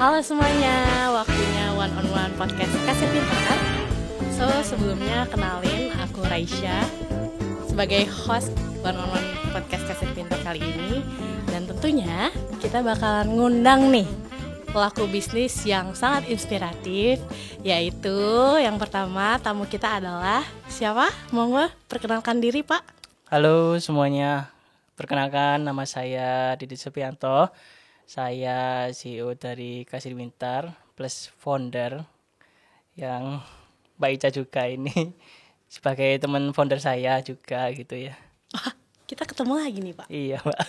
Halo semuanya, waktunya one on one podcast Kasih Pintar. Sebelumnya kenalin, aku Raisya sebagai host one on one podcast Kasih Pintar kali ini. Dan tentunya kita bakalan ngundang nih pelaku bisnis yang sangat inspiratif, yaitu yang pertama tamu kita adalah siapa? Monggo perkenalkan diri, Pak. Halo semuanya, perkenalkan nama saya Didit Supianto. Saya CEO dari Kasir Pintar plus founder yang Mbak Ica juga ini sebagai teman founder saya juga gitu ya. Wah, kita ketemu lagi nih, Pak. Iya, Mbak.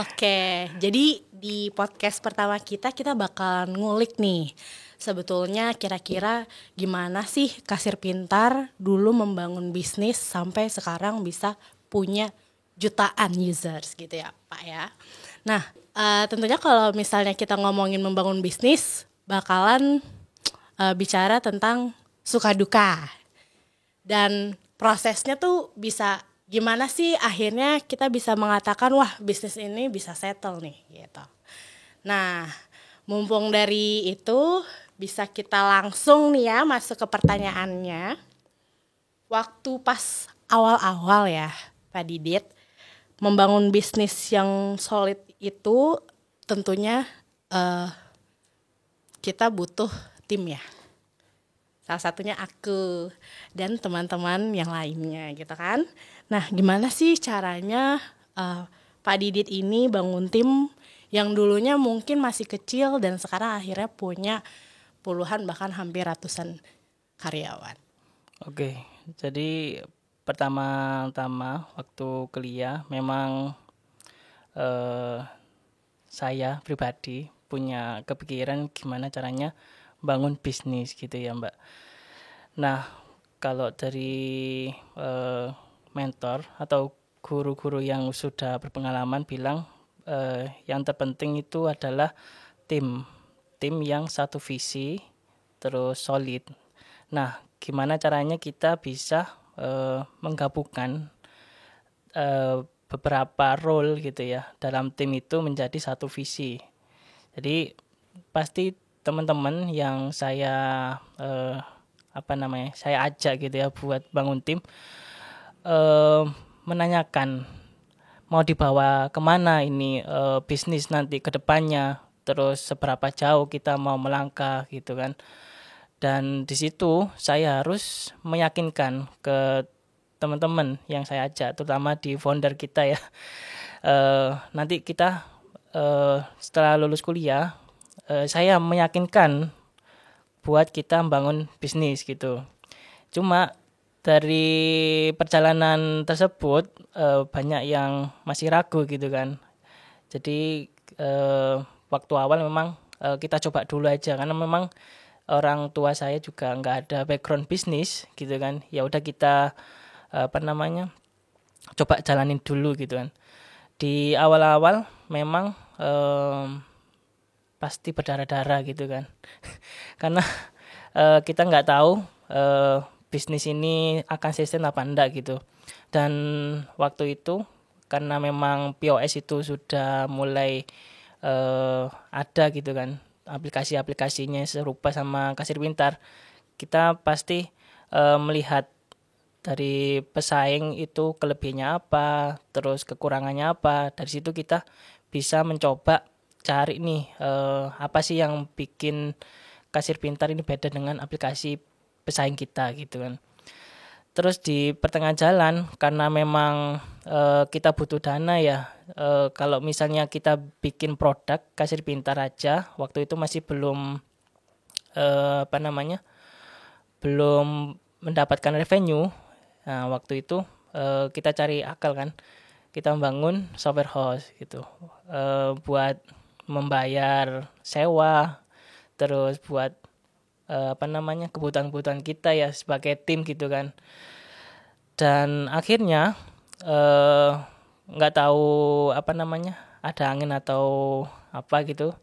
Oke, jadi di podcast pertama kita bakalan ngulik nih. Sebetulnya kira-kira gimana sih Kasir Pintar dulu membangun bisnis sampai sekarang bisa punya jutaan users gitu ya, Pak ya. Nah, tentunya kalau misalnya kita ngomongin membangun bisnis, bakalan bicara tentang suka duka. Dan prosesnya tuh bisa gimana sih akhirnya kita bisa mengatakan wah bisnis ini bisa settle nih gitu. Nah, mumpung dari itu bisa kita langsung nih ya masuk ke pertanyaannya. Waktu pas awal-awal ya Pak Didit membangun bisnis yang solid itu tentunya kita butuh tim ya. Salah satunya aku dan teman-teman yang lainnya gitu kan. Nah, gimana sih caranya Pak Didit ini bangun tim yang dulunya mungkin masih kecil dan sekarang akhirnya punya puluhan bahkan hampir ratusan karyawan. Oke, jadi pertama-tama waktu kuliah memang saya pribadi punya kepikiran gimana caranya bangun bisnis gitu ya Mbak. Nah, kalau dari mentor atau guru-guru yang sudah berpengalaman bilang yang terpenting itu adalah tim yang satu visi terus solid. Nah, gimana caranya kita bisa menggabungkan beberapa role gitu ya dalam tim itu menjadi satu visi. Jadi pasti teman-teman yang saya saya ajak gitu ya buat bangun tim menanyakan mau dibawa kemana ini bisnis nanti ke depannya, terus seberapa jauh kita mau melangkah gitu kan. Dan di situ saya harus meyakinkan ke teman-teman yang saya ajak, terutama di founder kita ya. Nanti kita setelah lulus kuliah, saya meyakinkan buat kita membangun bisnis gitu. Cuma dari perjalanan tersebut banyak yang masih ragu gitu kan. Jadi waktu awal memang kita coba dulu aja karena memang orang tua saya juga nggak ada background bisnis gitu kan. Ya udah kita coba jalanin dulu gitu kan. Di awal-awal memang pasti berdarah-darah gitu kan. Karena kita nggak tahu bisnis ini akan sustain apa enggak gitu. Dan waktu itu karena memang POS itu sudah mulai ada gitu kan, aplikasi-aplikasinya serupa sama Kasir Pintar, kita pasti melihat dari pesaing itu kelebihannya apa, terus kekurangannya apa. Dari situ kita bisa mencoba cari nih apa sih yang bikin Kasir Pintar ini beda dengan aplikasi pesaing kita gitu kan. Terus di pertengahan jalan karena memang kita butuh dana ya, kalau misalnya kita bikin produk Kasir Pintar aja waktu itu masih belum belum mendapatkan revenue. Nah, waktu itu kita cari akal kan, kita membangun software house gitu, buat membayar sewa, terus buat kebutuhan-kebutuhan kita ya sebagai tim gitu kan. Dan akhirnya nggak tahu ada angin atau apa gitu,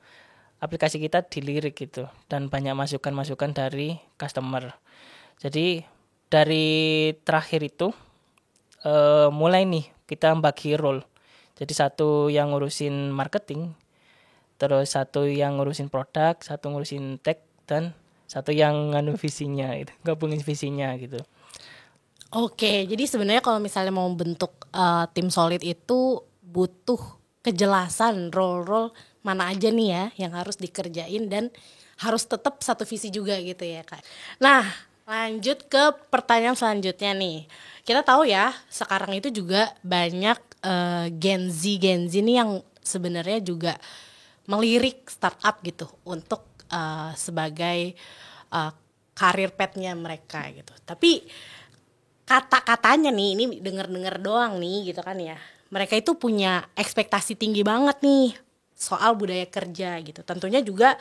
aplikasi kita dilirik gitu dan banyak masukan-masukan dari customer. Jadi dari terakhir itu mulai nih kita bagi role. Jadi satu yang ngurusin marketing, terus satu yang ngurusin produk, satu ngurusin tech, dan satu yang nganu visinya itu, gabungin visinya gitu. Oke, jadi sebenarnya kalau misalnya mau bentuk tim solid itu butuh kejelasan role-role mana aja nih ya yang harus dikerjain dan harus tetap satu visi juga gitu ya Kak. Nah, lanjut ke pertanyaan selanjutnya nih. Kita tahu ya sekarang itu juga banyak Gen Z nih yang sebenarnya juga melirik startup gitu untuk sebagai karir path-nya mereka gitu. Tapi kata-katanya nih, ini denger-denger doang nih gitu kan ya. Mereka itu punya ekspektasi tinggi banget nih soal budaya kerja gitu. Tentunya juga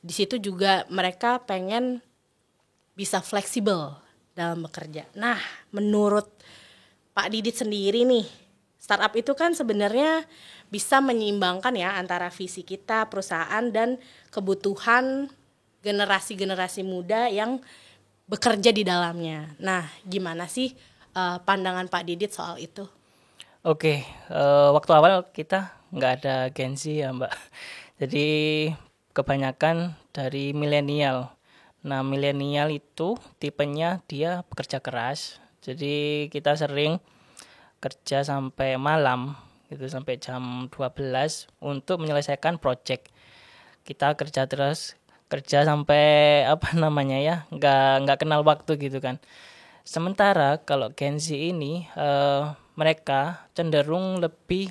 di situ juga mereka pengen bisa fleksibel dalam bekerja. Nah, menurut Pak Didit sendiri nih, startup itu kan sebenarnya bisa menyeimbangkan ya antara visi kita, perusahaan, dan kebutuhan generasi-generasi muda yang bekerja di dalamnya. Nah, gimana sih pandangan Pak Didit soal itu? Oke, waktu awal kita nggak ada Gen Z ya Mbak. Jadi kebanyakan dari milenial. Nah, milenial itu tipenya dia bekerja keras. Jadi kita sering kerja sampai malam gitu, sampai jam 12 untuk menyelesaikan project. Kita kerja terus, kerja sampai apa namanya ya, nggak kenal waktu gitu kan. Sementara kalau Gen Z ini mereka cenderung lebih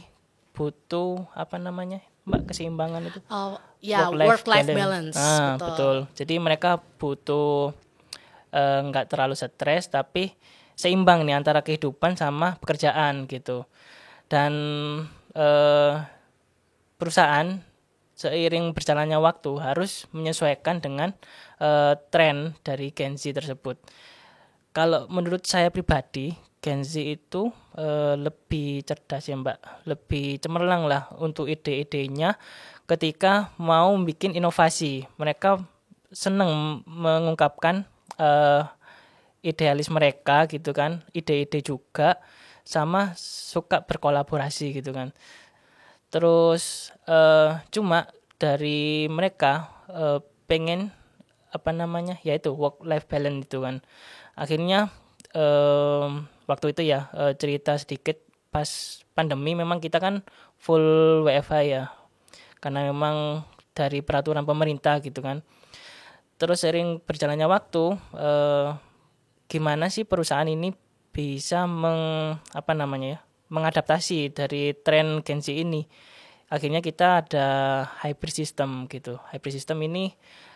butuh apa namanya Mbak, keseimbangan itu. Oh, ya, work-life balance. Betul. Jadi mereka butuh nggak terlalu stres tapi seimbang nih antara kehidupan sama pekerjaan gitu. Dan perusahaan seiring berjalannya waktu harus menyesuaikan dengan tren dari Gen Z tersebut. Kalau menurut saya pribadi, Gen Z itu lebih cerdas ya Mbak, lebih cemerlang lah untuk ide-idenya ketika mau bikin inovasi. Mereka senang mengungkapkan idealis mereka gitu kan, ide-ide juga, sama suka berkolaborasi gitu kan. Terus cuma dari mereka pengen apa namanya, yaitu work life balance itu kan. Akhirnya waktu itu ya cerita sedikit, pas pandemi memang kita kan full WFH ya, karena memang dari peraturan pemerintah gitu kan. Terus sering berjalannya waktu, gimana sih perusahaan ini bisa mengadaptasi dari tren Gen Z ini. Akhirnya kita ada hybrid system gitu. Hybrid system ini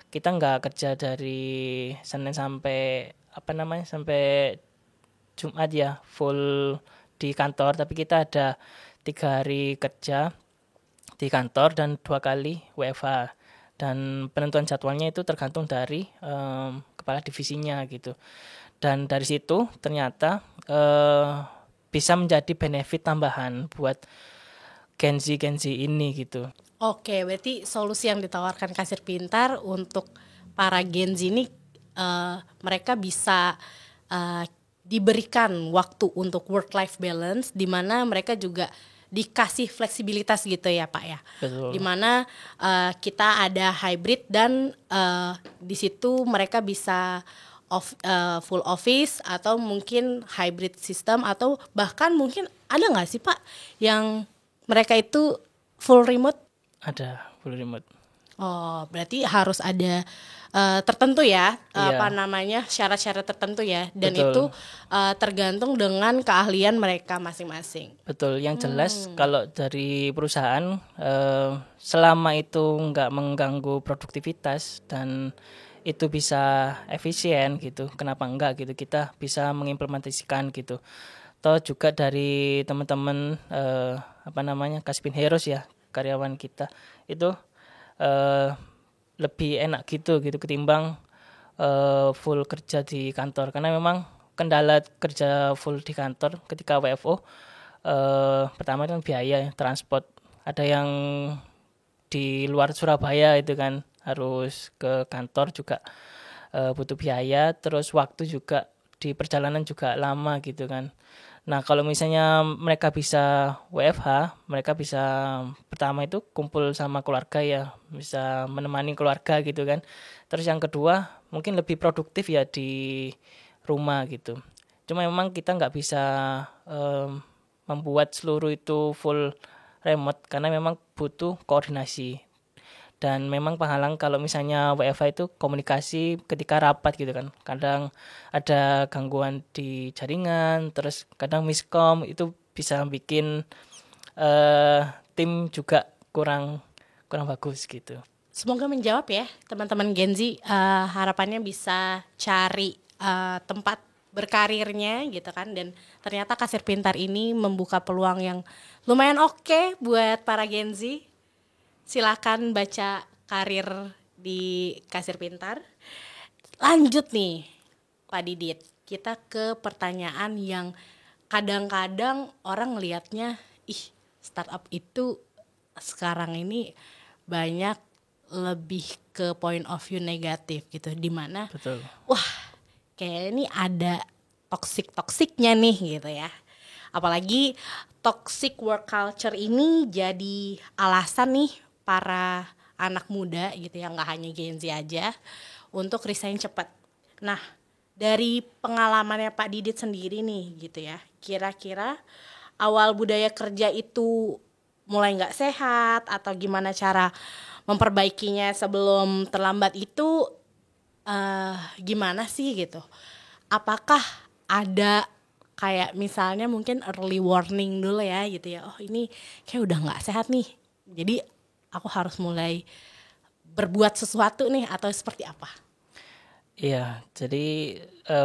kita nggak kerja dari Senin sampai sampai Jumat ya full di kantor, tapi kita ada 3 hari kerja di kantor dan 2 kali WFH. Dan penentuan jadwalnya itu tergantung dari kepala divisinya gitu. Dan dari situ ternyata bisa menjadi benefit tambahan buat Gen Z ini gitu. Oke, berarti solusi yang ditawarkan Kasir Pintar untuk para Gen Z ini mereka bisa diberikan waktu untuk work-life balance, di mana mereka juga dikasih fleksibilitas gitu ya Pak ya. Betul. Di mana kita ada hybrid dan di situ mereka bisa full office atau mungkin hybrid system, atau bahkan mungkin ada nggak sih Pak yang mereka itu full remote? Ada full remote. Oh, berarti harus ada tertentu ya, Iya. syarat-syarat tertentu ya, dan Betul. itu tergantung dengan keahlian mereka masing-masing. Betul, yang jelas kalau dari perusahaan selama itu nggak mengganggu produktivitas dan itu bisa efisien gitu, kenapa enggak gitu, kita bisa mengimplementasikan gitu. Toh juga dari teman-teman Kasbin Heroes ya, karyawan kita itu lebih enak gitu ketimbang full kerja di kantor, karena memang kendala kerja full di kantor ketika WFO pertama kan biaya transport, ada yang di luar Surabaya itu kan harus ke kantor juga butuh biaya, terus waktu juga di perjalanan juga lama gitu kan. Nah, kalau misalnya mereka bisa WFH, mereka bisa pertama itu kumpul sama keluarga ya, bisa menemani keluarga gitu kan. Terus yang kedua, mungkin lebih produktif ya di rumah gitu. Cuma memang kita nggak bisa membuat seluruh itu full remote karena memang butuh koordinasi. Dan memang penghalang kalau misalnya WFH itu komunikasi ketika rapat gitu kan. Kadang ada gangguan di jaringan, terus kadang miskom itu bisa bikin tim juga kurang kurang bagus gitu. Semoga menjawab ya teman-teman Gen Z, harapannya bisa cari tempat berkarirnya gitu kan, dan ternyata kasir pintar ini membuka peluang yang lumayan oke buat para Gen Z. Silakan baca karir di kasir pintar. Lanjut nih Pak Didit, kita ke pertanyaan yang kadang-kadang orang ngelihatnya, ih startup itu sekarang ini banyak lebih ke point of view negatif gitu, dimana Betul. wah kayak ini ada toxic-toxicnya nih gitu ya. Apalagi toxic work culture ini jadi alasan nih para anak muda gitu ya, nggak hanya Gen Z aja, untuk resign cepat. Nah, dari pengalamannya Pak Didit sendiri nih gitu ya, kira-kira awal budaya kerja itu mulai nggak sehat atau gimana cara memperbaikinya sebelum terlambat itu, gimana sih gitu? Apakah ada kayak misalnya mungkin early warning dulu ya gitu ya, oh ini kayak udah nggak sehat nih, jadi aku harus mulai berbuat sesuatu nih, atau seperti apa? Iya, jadi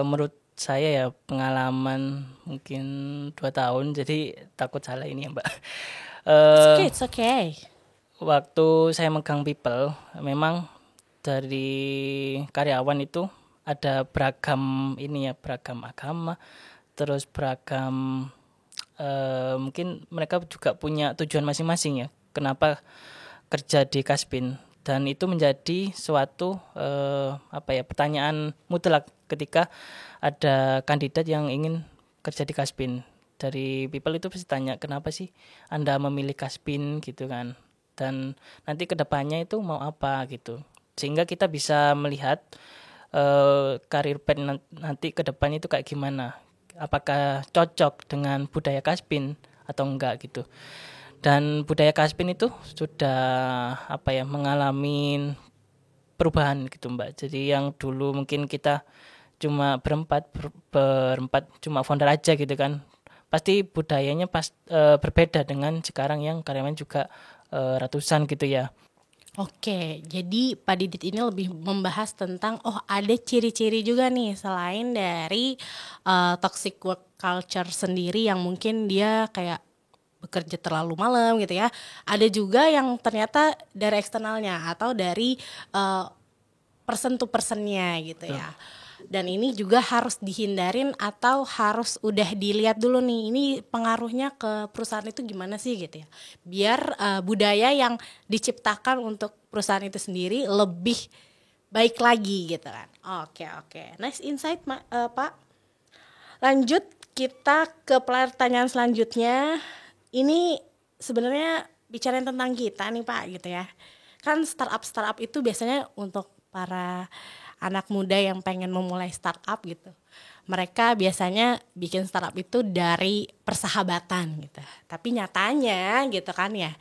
menurut saya ya pengalaman mungkin 2 tahun, jadi takut salah ini ya Mbak. It's Eh okay, it's okay. Waktu saya megang people, memang dari karyawan itu ada beragam ini ya, beragam agama, terus beragam mungkin mereka juga punya tujuan masing-masing ya. Kenapa kerja di Kasbin, dan itu menjadi suatu pertanyaan mutlak ketika ada kandidat yang ingin kerja di Kasbin. Dari people itu pasti tanya, kenapa sih Anda memilih Kasbin gitu kan, dan nanti kedepannya itu mau apa gitu, sehingga kita bisa melihat karir path nanti ke depan itu kayak gimana, apakah cocok dengan budaya Kasbin atau enggak gitu. Dan budaya Kasbin itu sudah mengalami perubahan gitu Mbak. Jadi yang dulu mungkin kita cuma berempat cuma founder aja gitu kan, pasti budayanya berbeda dengan sekarang yang karyawan juga ratusan gitu ya. Oke, jadi Pak Didit ini lebih membahas tentang ada ciri-ciri juga nih selain dari toxic work culture sendiri yang mungkin dia kayak bekerja terlalu malam gitu ya. Ada juga yang ternyata dari eksternalnya atau dari person to personnya gitu ya. Dan ini juga harus dihindarin atau harus udah dilihat dulu nih, ini pengaruhnya ke perusahaan itu gimana sih gitu ya, biar budaya yang diciptakan untuk perusahaan itu sendiri lebih baik lagi gitu kan. Oke, nice insight Pak. Lanjut kita ke pertanyaan selanjutnya. Ini sebenarnya bicarain tentang kita nih Pak gitu ya. Kan startup itu biasanya untuk para anak muda yang pengen memulai startup gitu. Mereka biasanya bikin startup itu dari persahabatan gitu. Tapi nyatanya gitu kan ya,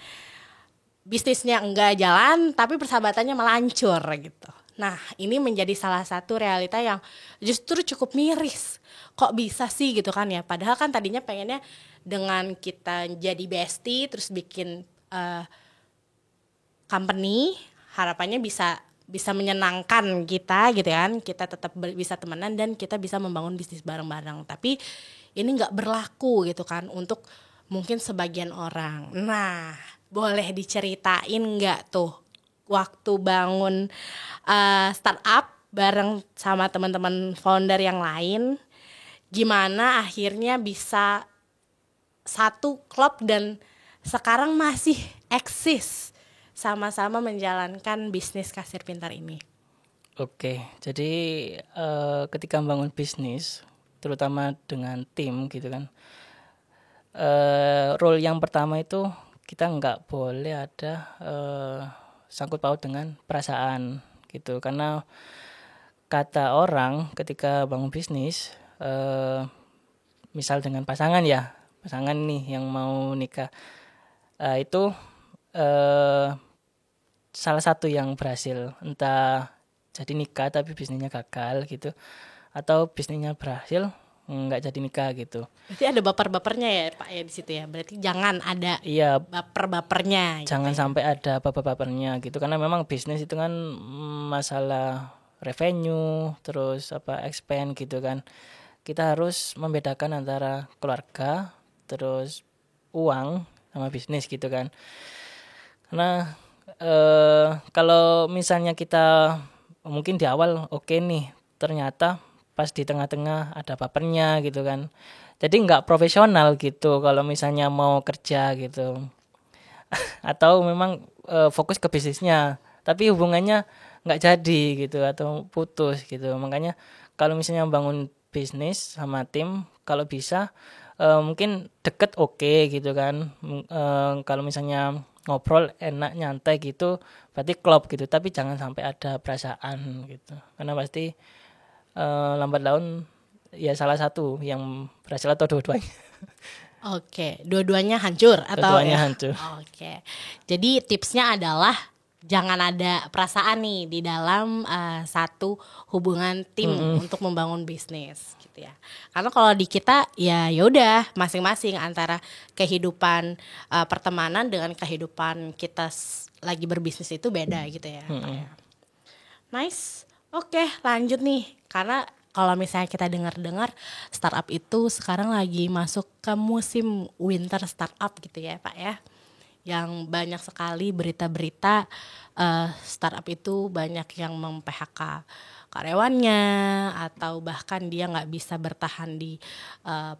bisnisnya enggak jalan tapi persahabatannya melancur gitu. Nah, ini menjadi salah satu realita yang justru cukup miris. Kok bisa sih gitu kan ya? Padahal kan tadinya pengennya dengan kita jadi bestie terus bikin company, harapannya bisa menyenangkan kita gitu kan, kita tetap bisa temenan dan kita bisa membangun bisnis bareng-bareng. Tapi ini nggak berlaku gitu kan untuk mungkin sebagian orang. Nah, boleh diceritain nggak tuh waktu bangun startup bareng sama teman-teman founder yang lain, gimana akhirnya bisa satu klub dan sekarang masih eksis sama-sama menjalankan bisnis kasir pintar ini? Oke, jadi ketika membangun bisnis, terutama dengan tim gitu kan, rule yang pertama itu kita nggak boleh ada sangkut paut dengan perasaan gitu, karena kata orang ketika bangun bisnis, misal dengan pasangan nih yang mau nikah, itu salah satu yang berhasil, entah jadi nikah tapi bisnisnya gagal gitu, atau bisnisnya berhasil nggak jadi nikah gitu. Berarti ada baper-bapernya ya Pak ya di situ ya. Berarti jangan ada Iya, baper-bapernya gitu jangan ya. sampai ada baper-bapernya gitu, karena memang bisnis itu kan masalah revenue, terus expand gitu kan. Kita harus membedakan antara keluarga terus uang sama bisnis gitu kan. Karena kalau misalnya kita mungkin di awal oke nih, ternyata pas di tengah-tengah ada bapernya gitu kan. Jadi nggak profesional gitu kalau misalnya mau kerja gitu. Atau memang fokus ke bisnisnya, tapi hubungannya nggak jadi gitu atau putus gitu. Makanya kalau misalnya bangun bisnis sama tim, kalau bisa mungkin deket oke gitu kan. Kalau misalnya ngobrol enak nyantai gitu, berarti klop gitu. Tapi jangan sampai ada perasaan gitu, karena pasti lambat laun ya salah satu yang berhasil atau dua-duanya. Oke, dua-duanya hancur atau Dua-duanya ya? hancur. Oke. Jadi tipsnya adalah jangan ada perasaan nih di dalam satu hubungan tim untuk membangun bisnis gitu ya. Karena kalau di kita ya udah masing-masing antara kehidupan pertemanan dengan kehidupan kita lagi berbisnis itu beda gitu ya, Pak ya. Nice. Oke, lanjut nih. Karena kalau misalnya kita dengar-dengar startup itu sekarang lagi masuk ke musim winter startup gitu ya Pak ya. Yang banyak sekali berita-berita startup itu banyak yang mem-PHK karyawannya atau bahkan dia nggak bisa bertahan di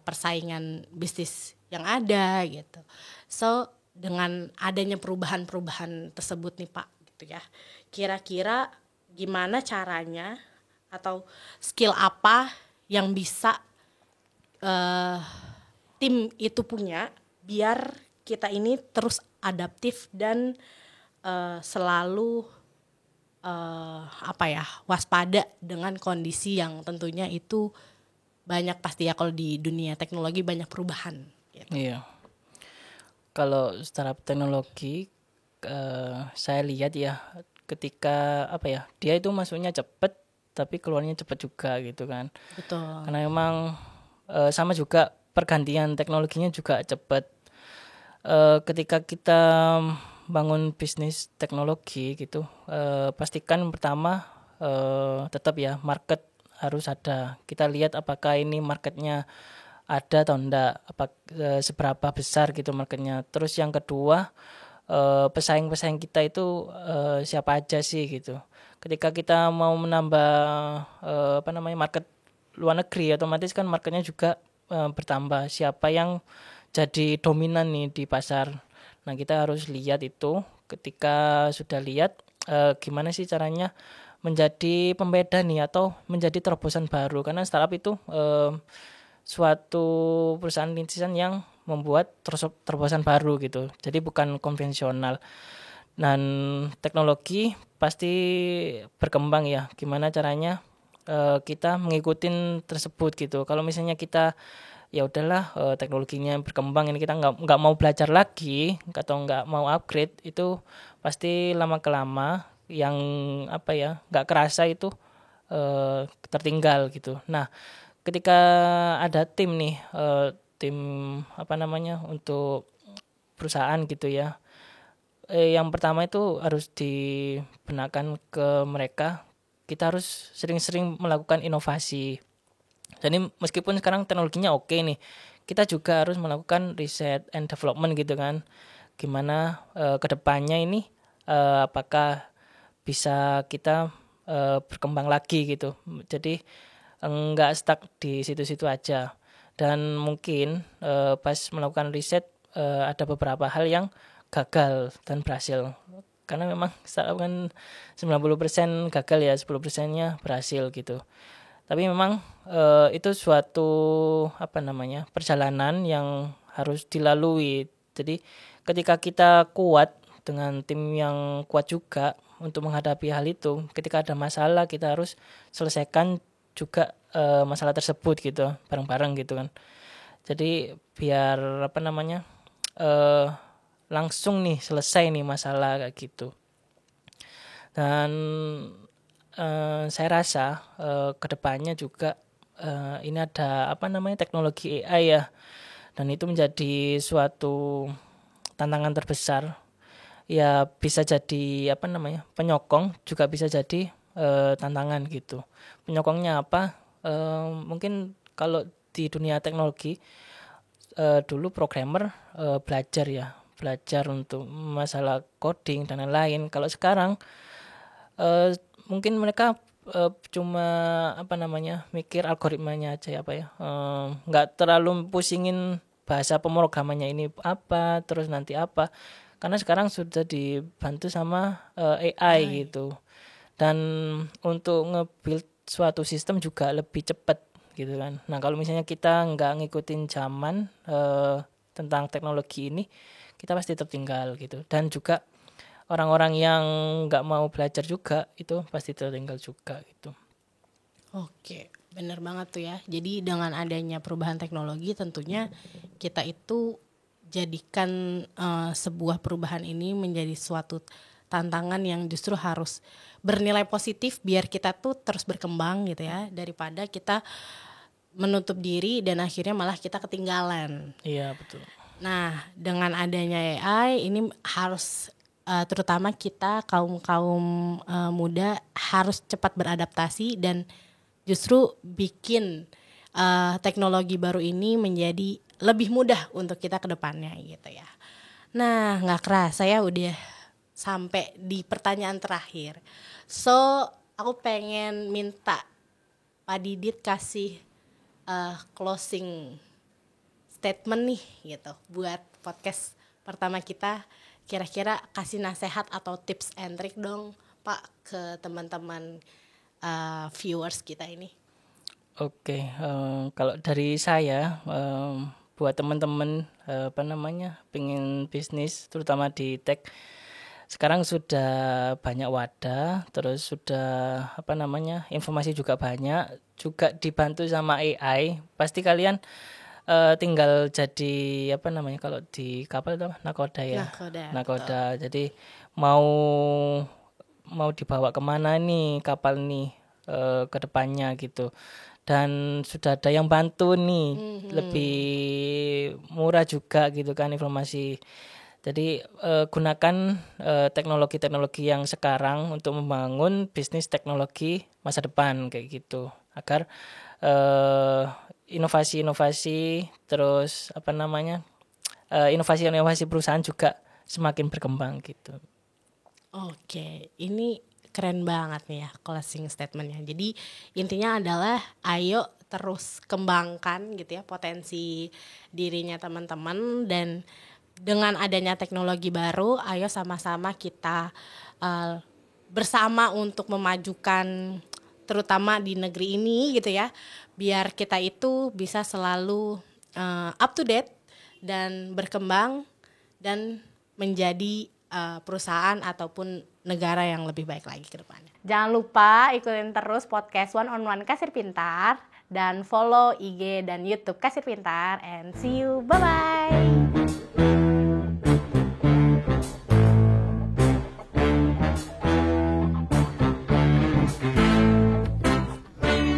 persaingan bisnis yang ada gitu. So dengan adanya perubahan-perubahan tersebut nih Pak gitu ya. Kira-kira gimana caranya atau skill apa yang bisa tim itu punya biar kita ini terus adaptif dan selalu waspada dengan kondisi yang tentunya itu banyak pasti ya, kalau di dunia teknologi banyak perubahan gitu. Iya. Kalau startup teknologi saya lihat ya, ketika dia itu masuknya cepet tapi keluarnya cepet juga gitu kan. Betul. Karena memang sama juga pergantian teknologinya juga cepet. Ketika kita bangun bisnis teknologi gitu, pastikan pertama tetap ya market harus ada. Kita lihat apakah ini marketnya ada atau enggak, seberapa besar gitu marketnya. Terus yang kedua, pesaing-pesaing kita itu siapa aja sih gitu. Ketika kita mau menambah market luar negeri, otomatis kan marketnya juga bertambah. Siapa yang jadi dominan nih di pasar. Nah, kita harus lihat itu. Ketika sudah lihat, gimana sih caranya menjadi pembeda nih atau menjadi terobosan baru. Karena startup itu suatu perusahaan rintisan yang membuat terobosan baru gitu. Jadi bukan konvensional. Dan teknologi pasti berkembang ya. Gimana caranya kita mengikuti tersebut gitu. Kalau misalnya kita ya udahlah teknologinya berkembang, ini kita nggak mau belajar lagi atau nggak mau upgrade, itu pasti lama kelama yang nggak kerasa itu tertinggal gitu. Nah, ketika ada tim nih tim untuk perusahaan gitu ya, yang pertama itu harus dibenarkan ke mereka, kita harus sering-sering melakukan inovasi. Jadi meskipun sekarang teknologinya oke nih, kita juga harus melakukan riset and development gitu kan. Gimana kedepannya ini apakah bisa kita berkembang lagi gitu. Jadi enggak stuck di situ-situ aja. Dan mungkin pas melakukan riset ada beberapa hal yang gagal dan berhasil. Karena memang startup kan 90% gagal ya, 10%-nya berhasil gitu. Tapi memang itu suatu perjalanan yang harus dilalui. Jadi ketika kita kuat dengan tim yang kuat juga untuk menghadapi hal itu, ketika ada masalah kita harus selesaikan juga masalah tersebut gitu bareng-bareng gitu kan. Jadi biar langsung nih selesai nih masalah kayak gitu. Dan saya rasa kedepannya juga ini ada teknologi AI ya, dan itu menjadi suatu tantangan terbesar. Ya bisa jadi penyokong, juga bisa jadi tantangan gitu. Penyokongnya apa? Mungkin kalau di dunia teknologi dulu programmer belajar untuk masalah coding dan lain-lain. Kalau sekarang mungkin mereka cuma mikir algoritmanya aja nggak terlalu pusingin bahasa pemrogramannya ini apa, terus nanti apa, karena sekarang sudah dibantu sama AI gitu. Dan untuk nge-build suatu sistem juga lebih cepat gitu kan. Nah kalau misalnya kita nggak ngikutin zaman tentang teknologi ini, kita pasti tertinggal gitu. Dan juga orang-orang yang nggak mau belajar juga itu pasti tertinggal juga gitu. Oke, benar banget tuh ya. Jadi dengan adanya perubahan teknologi tentunya kita itu jadikan sebuah perubahan ini menjadi suatu tantangan yang justru harus bernilai positif biar kita tuh terus berkembang gitu ya, daripada kita menutup diri dan akhirnya malah kita ketinggalan. Iya betul. Nah dengan adanya AI ini harus terutama kita kaum muda harus cepat beradaptasi dan justru bikin teknologi baru ini menjadi lebih mudah untuk kita ke depannya gitu ya. Nah gak kerasa ya udah sampai di pertanyaan terakhir. So aku pengen minta Pak Didit kasih closing statement nih gitu buat podcast pertama kita. Kira-kira kasih nasihat atau tips and trick dong Pak ke teman-teman viewers kita ini. Oke, kalau dari saya buat teman-teman pengen bisnis terutama di tech, sekarang sudah banyak wadah, terus sudah informasi juga banyak, juga dibantu sama AI. Pasti kalian tinggal jadi kalau di kapal itu nakoda ya. Nakoda. Jadi mau dibawa kemana nih kapal nih ke depannya gitu. Dan sudah ada yang bantu nih, lebih murah juga gitu kan informasi. Jadi gunakan teknologi-teknologi yang sekarang untuk membangun bisnis teknologi masa depan kayak gitu, agar inovasi-inovasi terus inovasi-inovasi perusahaan juga semakin berkembang gitu. Oke, ini keren banget nih ya closing statementnya. Jadi intinya adalah ayo terus kembangkan gitu ya potensi dirinya teman-teman, dan dengan adanya teknologi baru, ayo sama-sama kita bersama untuk memajukan terutama di negeri ini gitu ya, biar kita itu bisa selalu up to date dan berkembang dan menjadi perusahaan ataupun negara yang lebih baik lagi ke depannya. Jangan lupa ikutin terus podcast One on One Kasir Pintar dan follow IG dan YouTube Kasir Pintar, and see you, bye-bye.